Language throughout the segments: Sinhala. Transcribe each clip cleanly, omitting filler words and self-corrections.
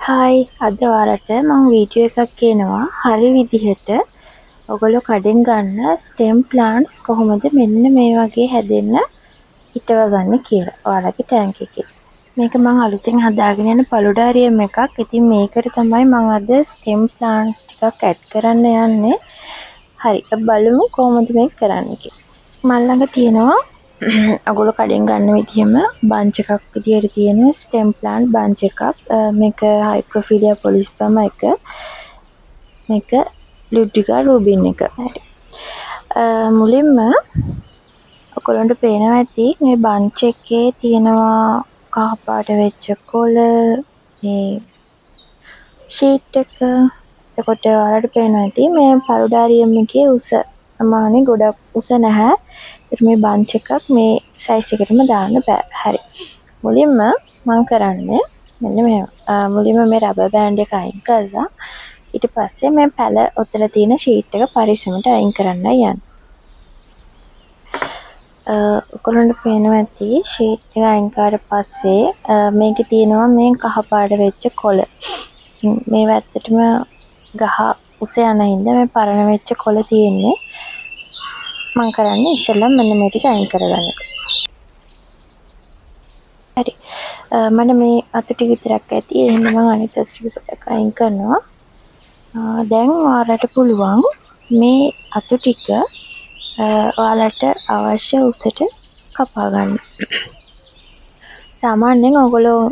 හායි අද ඔයාලට මම වීඩියෝ එකක් කියනවා හරි විදිහට ඔයගොල්ලෝ කඩෙන් ගන්න ස්ටෙම් ප්ලාන්ට්ස් කොහොමද මෙන්න මේ වගේ හැදෙන්න හිටව ගන්න කියලා ඔයාලගේ ටැංක් එකේ. මේක මම අලුතෙන් හදාගෙන යන පළුඩාරියම් එකක්. ඉතින් මේකට තමයි මම අද ස්ටෙම් ප්ලාන්ට්ස් ටිකක් ඇඩ් කරන්න යන්නේ. හරි බලමු කොහොමද මේක කරන්නේ කියලා. මල් ළඟ තියෙනවා ඔයගොල්ලෝ කඩෙන් ගන්න විදිහම බන්ච් එකක් විදියට තියෙන ස්ටෙම් ප්ලාන්ට් බන්ච් එකක්. මේක හයිප්‍රොෆිලියා පොලිස්පර්ම එක. මේක ලුඩ්විගා රූබින් එක. හරි. මුලින්ම ඔයගොල්ලන්ට පේනවා ඇති මේ බන්ච් එකේ තියෙනවා කහ පාට වෙච්ච කොළ මේ ෂීට් එක. එතකොට ඔයාලට පේනවා ඇති මේ පළුඩාරියම් එකේ උස ප්‍රමාණය ගොඩක් උස නැහැ. ඒත් මේ බන්ච් එකක් මේ සයිස් එකටම දාන්න බෑ. හරි. මුලින්ම මම කරන්නේ මෙන්න මෙහෙම. මුලින්ම මේ රබර් බෑන්ඩ් එක අයින් කරලා ඊට පස්සේ මේ පැල ඔතල තියෙන ෂීට් එක පරිස්සමට අයින් කරන්නයි යන්නේ. ඔයගොල්ලන්ට පේනවා ඇති ෂීට් එක අයින් කරලා පස්සේ මේකේ තියෙනවා මේ කහ පාට වෙච්ච කොළ. මේ වැත්තටම ගහ උස යන හින්දා මේ පරණ වෙච්ච කොළ තියෙන්නේ. මම කරන්නේ ඉස්සෙල්ලා මෙන්න මේ ටික අයින් කරගන්න එක. හරි. මම මේ අතු ටික විතරක් ඇති. එහෙනම් මම අනිත් අතු ටික පොඩ්ඩක් අයින් කරනවා. දැන් ඔයාලට පුළුවන් මේ අතු ටික ඔයාලට අවශ්‍ය උසට කපා ගන්න. සාමාන්‍යයෙන් ඔයගොල්ලෝ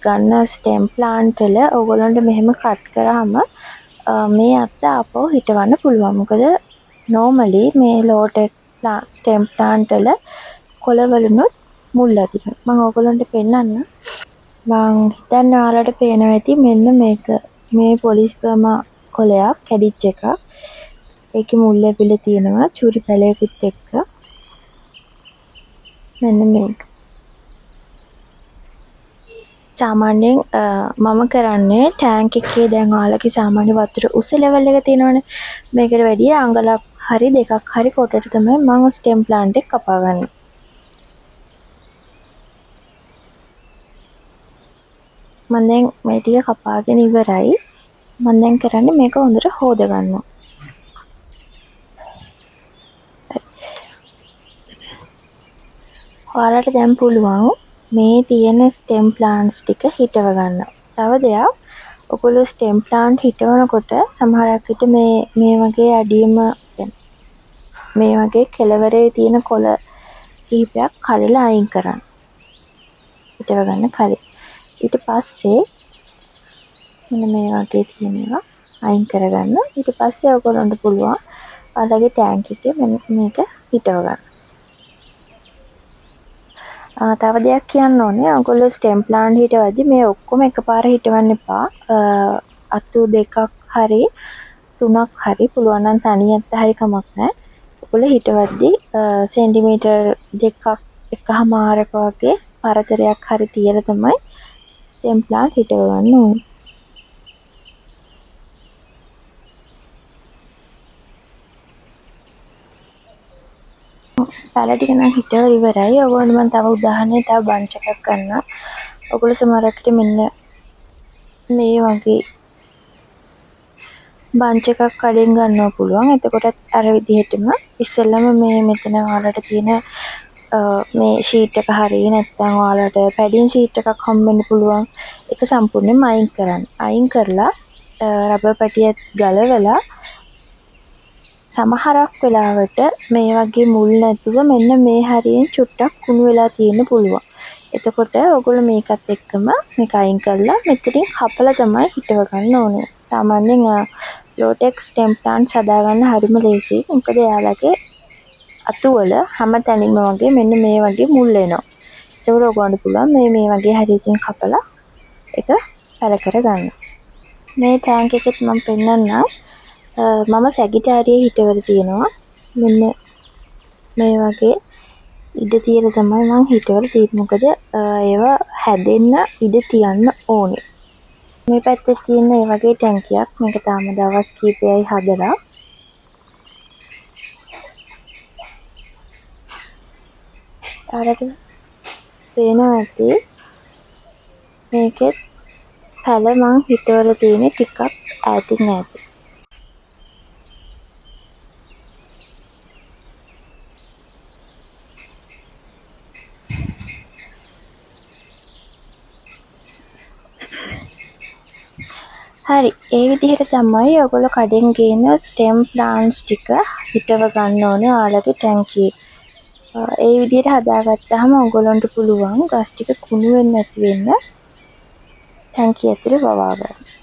ගන්න ස්ටෙම් ප්ලාන්ට් වල ඔයගොල්ලන්ට මෙහෙම කට් කරාම මේ අත ආපහු හිටවන්න පුළුවන්. මොකද normally මේ low tech ස්ටෙම් ප්ලාන්ට් වල කොළවලුනොත් මුල් අදිනවා. මම ඔයගොල්ලන්ට පෙන්නන්න. මං හිතන්නේ ඔයාලට පේනවා ඇති මෙන්න මේක මේ පොලිස්පර්ම කොළයක් කැඩිච්ච එකක්. ඒකේ මුල් ඇවිල්ලා තියෙනවා චූරි පැලයකුත් එක්ක. මෙන්න මේක. සාමාන්‍යයෙන් මම කරන්නේ ටැංක් එකේ දැන් ඔයාලගේ සාමාන්‍ය වතුර උස ලෙවල් එක තියෙනවනේ. මේකට වැඩිය අඟලක් හරි දෙකක් හරි කොටට තමයි මම ස්ටෙම් ප්ලාන්ට් එක කපා ගන්නේ. මම දැන් මේ ටික කපාගෙන ඉවරයි. මම දැන් කරන්නේ මේක හොඳට හොද ගන්නවා. ඔයාලට දැන් පුළුවන් මේ තියෙන ස්ටෙම් ප්ලාන්ට්ස් ටික හිටව ගන්න. තව දෙයක් ඔයගොල්ලෝ ස්ටෙම් ප්ලාන්ට් හිටවනකොට සමහරක් විට මේ වගේ අඩියම මේ වගේ කෙළවරේ තියෙන කොළ කිහිපයක් කඩලා අයින් කරන්න. හිටව ගන්න කලින්. ඊට පස්සේ මෙන්න මේ වගේ තියෙනවා අයින් කරගන්න. ඊට පස්සේ ඔයගොල්ලන්ට පුළුවන් ඔයාලගේ ටැංක් එකේ මේක හිටව ගන්න. තව දෙයක් කියන්න ඕනේ ඔයගොල්ලෝ ස්ටෙම් ප්ලාන්ට් හිටවද්දි මේ ඔක්කොම එකපාර හිටවන්න එපා. අතු දෙකක් හරි තුනක් හරි පුළුවන් නම් තනියට හරි කමක් නැහැ. ඔයගොල්ලෝ හිටවද්දි සෙන්ටිමීටර් දෙකක් එකමාරක වගේ පරතරයක් හරි තියලා තමයි ස්ටෙම් ප්ලාන්ට් හිටව ගන්න ඕනේ. පැල ටික නම් හිටව ඉවරයි. ඔයගොල්ලන්ට මම තව උදාහරණයක් තව බන්ච් එකක් ගන්නම්. ඔයගොල්ලෝ සමහරකට මෙන්න මේ වගේ බන්ච් එකක් කඩෙන් ගන්නවා පුළුවන්. එතකොට අර විදිහටම ඉස්සෙල්ලම මේ මෙතන ඔයාලට තියෙන මේ ෂීට් එක හරිය නැත්නම් ඔයාලට පැඩින් ෂීට් එකක් හම්බෙන්න පුළුවන්. ඒක සම්පූර්ණයෙන්ම අයින් කරන්න. අයින් කරලා රබර් පැටියක් ගලවලා සමහරක් වෙලාවට මේ වගේ මුල් නැතුව මෙන්න මේ හරියෙන් චුට්ටක් කුණු වෙලා තියෙන්න පුළුවන්. එතකොට ඔයගොල්ලෝ මේකත් එක්කම මේක අයින් කරලා මෙතනින් කපලා තමයි හිටව ගන්න ඕනේ. සාමාන්‍යයෙන් low-tech stem plants හදාගන්න හරිම ලේසියි. මොකද එයාලගේ අතු වල හැම තැනින්ම වගේ මෙන්න මේ වගේ මුල් එනවා. ඒක ඔයගොල්ලන්ට පුළුවන් මේ වගේ හරියකින් කපලා ඒක පැල කරගන්න. මේ ටැංක් එකෙත් මම පෙන්නන්නම්. මම සැගිටාරියේ හිටවල තියෙනවා. මෙන්න මේ වගේ ඉඩ තියලා තමයි මම හිටවල තියෙන්නේ. මොකද ඒවා හැදෙන්න ඉඩ තියන්න ඕනේ. මේ පැත්තේ තියෙන මේ වගේ ටැංකියක්. මේක තාම දවස් කිහිපයයි හදලා. ඔයාලට පේනවා ඇති මේකෙත් පැල මං හිතවල තියෙන්නේ ටිකක් ඈතින්. හරි, ඒ විදිහට තමයි ඔයගොල්ලෝ කඩෙන් ගේන ස්ටෙම් ප්ලාන්ට්ස් ටික හිටව ගන්න ඕනේ ඔයාලගේ ටැංකියේ. ඒ විදිහට හදාගත්තාම ඔයගොල්ලන්ට පුළුවන් ගස් ටික කුණු වෙන්නේ නැති වෙන්න ටැංකිය ඇතුලේ වවා ගන්න.